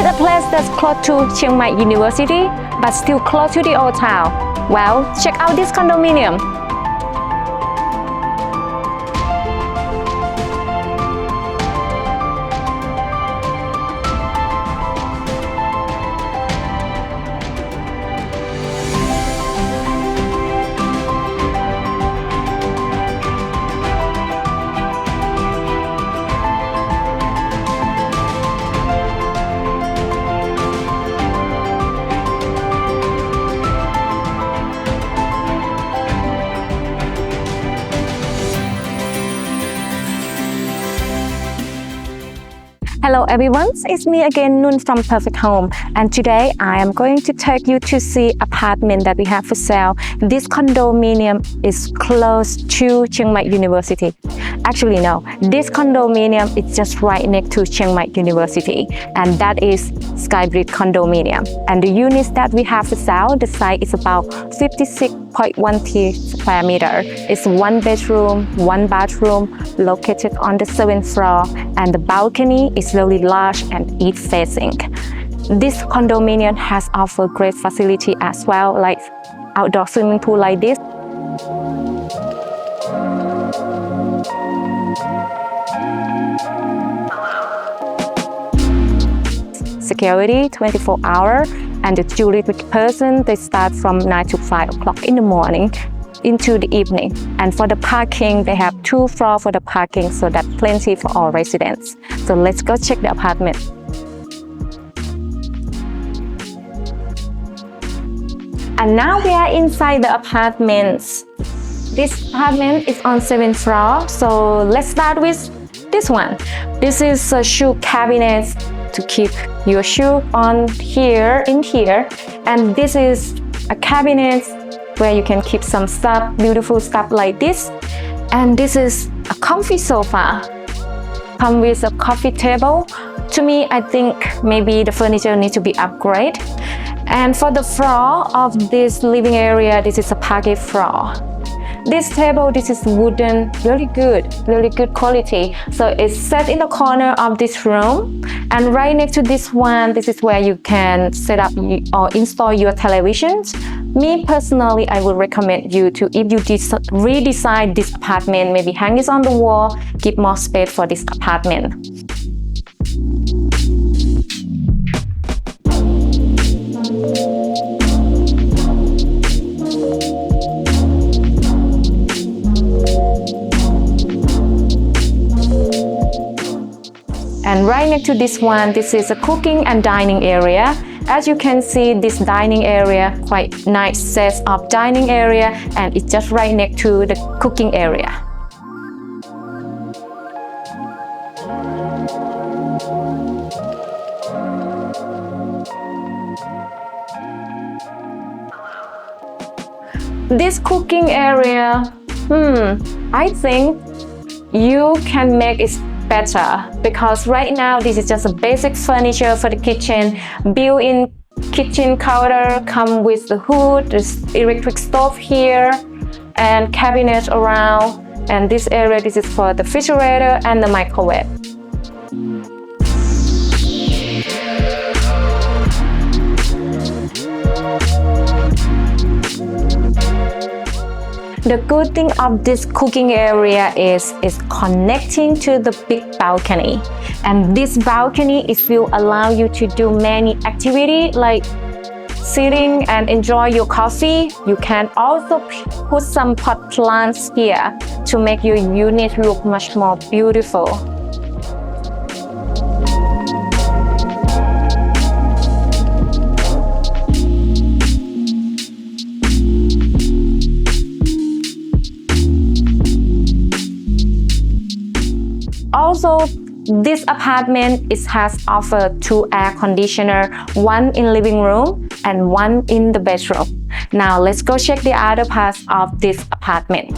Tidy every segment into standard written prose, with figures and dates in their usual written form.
need a place that's close to Chiang Mai University, but still close to the old town. Well, check out this condominium. Hello everyone, it's me again, Nun from Perfect Home, and today I am going to take you to see apartment that we have for sale. This condominium is close to Chiang Mai University. Actually no, this condominium is just right next to Chiang Mai University, and that is Skybridge condominium. And the units that we have for sale, the size is about 56.1 square meter. It's 1 bedroom, 1 bathroom, located on the 7th floor, and the balcony is really large and east facing. This condominium has offered great facility as well, like outdoor swimming pool like this. Security 24 hours, and the juridic person, they start from 9 to 5 o'clock in the morning into the evening. And for the parking, they have 2 floors for the parking, so that's plenty for all residents. So let's go check the apartment. And now we are inside the apartments. This apartment is on 7th floor, so let's start with this one. This is a shoe cabinet to keep your shoe on here, in here. And this is a cabinet where you can keep some stuff, beautiful stuff like this. And this is a comfy sofa. Come with a coffee table. To me, I think maybe the furniture needs to be upgraded. And for the floor of this living area, this is a parquet floor. This table, this is wooden, really good quality. So it's set in the corner of this room. And right next to this one, this is where you can set up or install your televisions. Me personally, I would recommend you to, if you redesign this apartment, maybe hang it on the wall, give more space for this apartment. And right next to this one, this is a cooking and dining area. As you can see, this dining area, quite nice set of dining area, and it's just right next to the cooking area. This cooking area, I think you can make it better, because right now this is just a basic furniture for the kitchen. Built-in kitchen counter come with the hood, the electric stove here, and cabinet around. And this area, this is for the refrigerator and the microwave. The good thing of this cooking area is it's connecting to the big balcony. And this balcony will allow you to do many activities like sitting and enjoy your coffee. You can also put some pot plants here to make your unit look much more beautiful. Also, this apartment has offered 2 air conditioners, 1 in living room and 1 in the bedroom. Now let's go check the other parts of this apartment.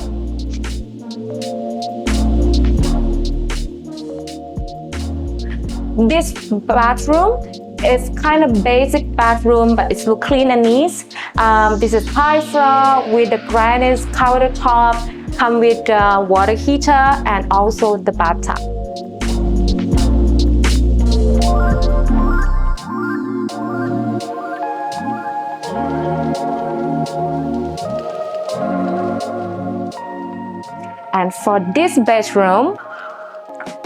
This bathroom is kind of basic bathroom, but it's look clean and neat. This is tile floor with the granite countertop, come with the water heater and also the bathtub. And for this bedroom,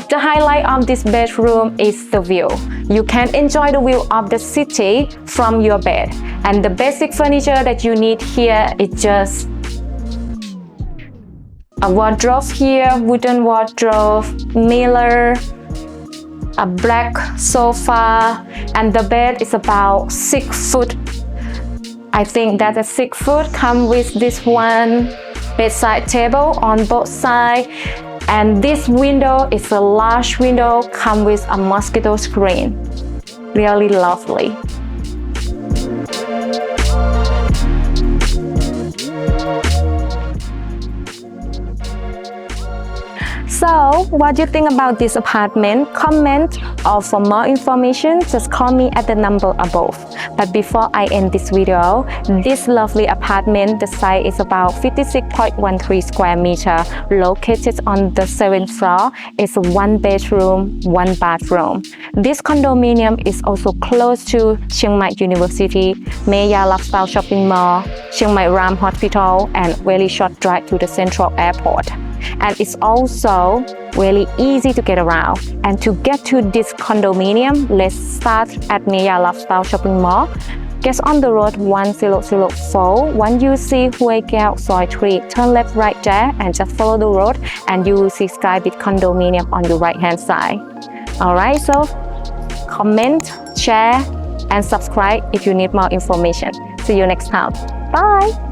the highlight of this bedroom is the view. You can enjoy the view of the city from your bed. And the basic furniture that you need here is just a wardrobe here, wooden wardrobe, mirror, a black sofa, and the bed is about 6 foot. I think that a 6 foot come with this one bedside table on both sides, and this window is a large window, come with a mosquito screen. Really lovely. So, what do you think about this apartment? Comment, or for more information, just call me at the number above. But before I end this video, this lovely apartment, the size is about 56.13 square meter, located on the 7th floor. It's 1 bedroom, 1 bathroom. This condominium is also close to Chiang Mai University, Maya Lifestyle Shopping Mall, Chiang Mai Ram Hospital, and very short drive to the Central Airport. And it's also really easy to get around. And to get to this condominium, let's start at Maya Lifestyle Shopping Mall. Get on the road 1004. Once you see Kuay Kaew Soi 3, turn left right there and just follow the road, and you will see Skybit condominium on your right hand side. Alright, so comment, share, and subscribe if you need more information. See you next time. Bye!